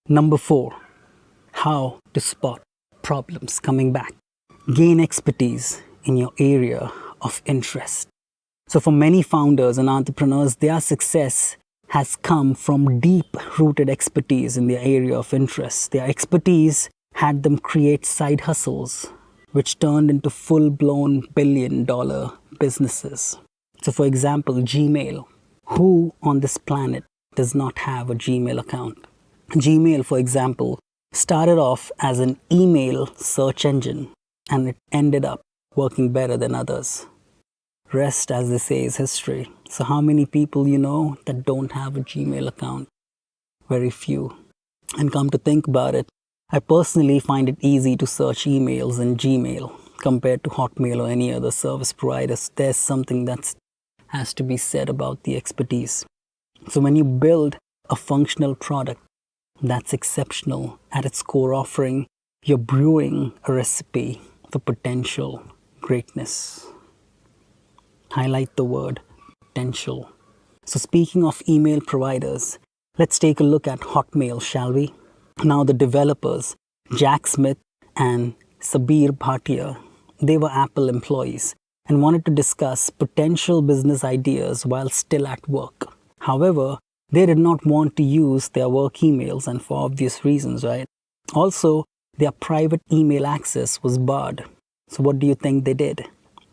Number 4, how to spot problems coming back. Gain expertise in your area of interest. So for many founders and entrepreneurs, their success has come from deep-rooted expertise in their area of interest. Their expertise had them create side hustles, which turned into full-blown billion-dollar businesses. So for example, Gmail. Who on this planet does not have a Gmail account? Gmail, for example, started off as an email search engine, and it ended up working better than others. Rest, as they say, is history. So how many people you know that don't have a Gmail account? Very few. And come to think about it, I personally find it easy to search emails in Gmail compared to Hotmail or any other service providers. There's something that has to be said about the expertise. So when you build a functional product that's exceptional at its core offering, you're brewing a recipe for potential greatness. Highlight the word potential. So speaking of email providers, let's take a look at Hotmail, shall we? Now the developers, Jack Smith and Sabir Bhatia, they were Apple employees and wanted to discuss potential business ideas while still at work. However, they did not want to use their work emails, and for obvious reasons, right? Also, their private email access was barred. So what do you think they did?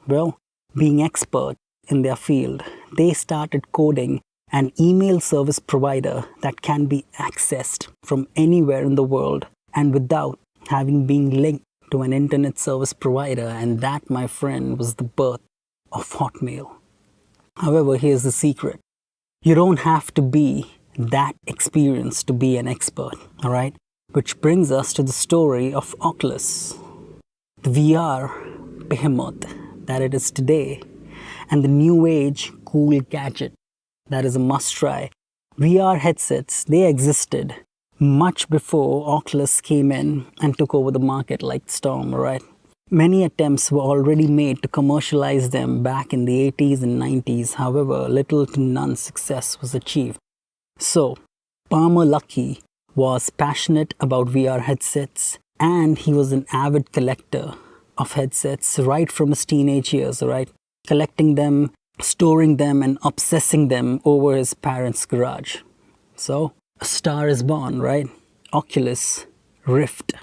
Well, being expert in their field, they started coding an email service provider that can be accessed from anywhere in the world and without having been linked to an internet service provider. And that, my friend, was the birth of Hotmail. However, here's the secret. You don't have to be that experienced to be an expert, all right? Which brings us to the story of Oculus, the VR behemoth that it is today, and the new age cool gadget that is a must-try. VR headsets, they existed much before Oculus came in and took over the market like storm, right? Many attempts were already made to commercialize them back in the 80s and 90s. However, little to none success was achieved. So, Palmer Luckey was passionate about VR headsets, and he was an avid collector of headsets right from his teenage years, right? Collecting them, storing them, and obsessing them over his parents' garage. So, a star is born, right? Oculus Rift.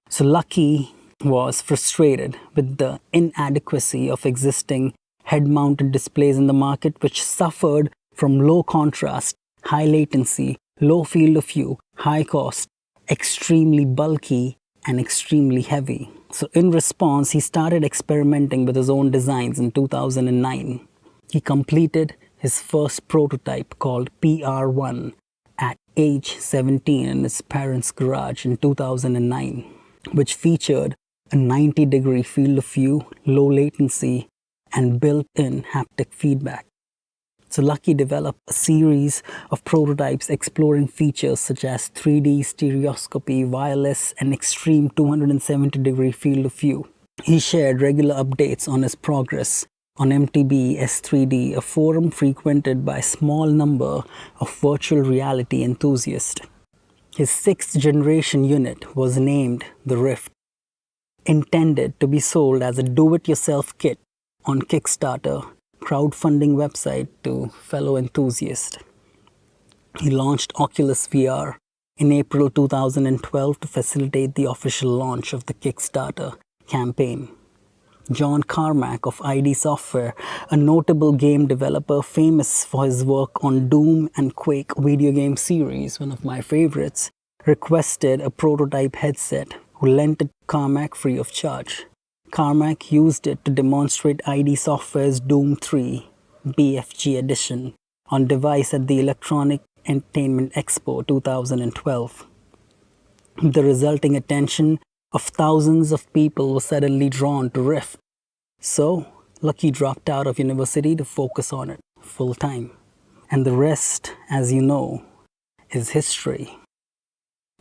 So Luckey was frustrated with the inadequacy of existing head-mounted displays in the market, which suffered from low contrast, high latency, low field of view, high cost, extremely bulky, and extremely heavy. So in response, he started experimenting with his own designs in 2009. He completed his first prototype called PR1 at age 17 in his parents' garage in 2009, which featured a 90-degree field of view, low latency, and built-in haptic feedback. So Luckey developed a series of prototypes exploring features such as 3D stereoscopy, wireless, and extreme 270-degree field of view. He shared regular updates on his progress on MTB S3D, a forum frequented by a small number of virtual reality enthusiasts. His 6th generation unit was named the Rift, intended to be sold as a do-it-yourself kit on Kickstarter, crowdfunding website to fellow enthusiasts. He launched Oculus VR in April 2012 to facilitate the official launch of the Kickstarter campaign. John Carmack of ID Software, a notable game developer famous for his work on Doom and Quake video game series, one of my favorites, requested a prototype headset, who lent it to Carmack free of charge. Carmack used it to demonstrate ID Software's Doom 3 BFG edition on device at the Electronic Entertainment Expo 2012. The resulting attention of thousands of people was suddenly drawn to Rift. So, Luckey dropped out of university to focus on it full time. And the rest, as you know, is history.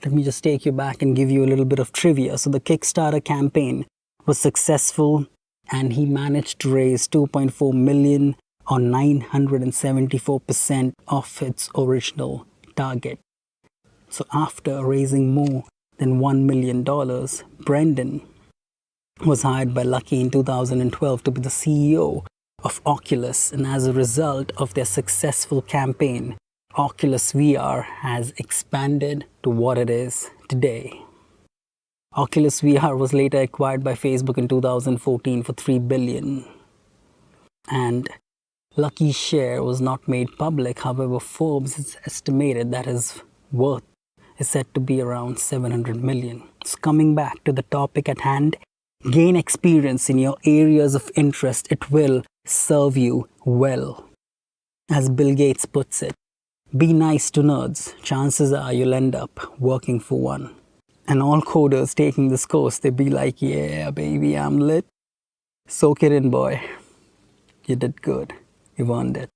Let me just take you back and give you a little bit of trivia. So the Kickstarter campaign was successful, and he managed to raise $2.4 million, or 974% of its original target. So after raising more than $1 million, Brendan was hired by Lucky in 2012 to be the CEO of Oculus, and as a result of their successful campaign, Oculus VR has expanded to what it is today. Oculus VR was later acquired by Facebook in 2014 for $3 billion. And Lucky's share was not made public. However, Forbes has estimated that his worth is said to be around 700 million. So coming back to the topic at hand, gain experience in your areas of interest. It will serve you well. As Bill Gates puts it, be nice to nerds. Chances are you'll end up working for one. And all coders taking this course, they be like, yeah, baby, I'm lit. Soak it in, boy. You did good. You earned it.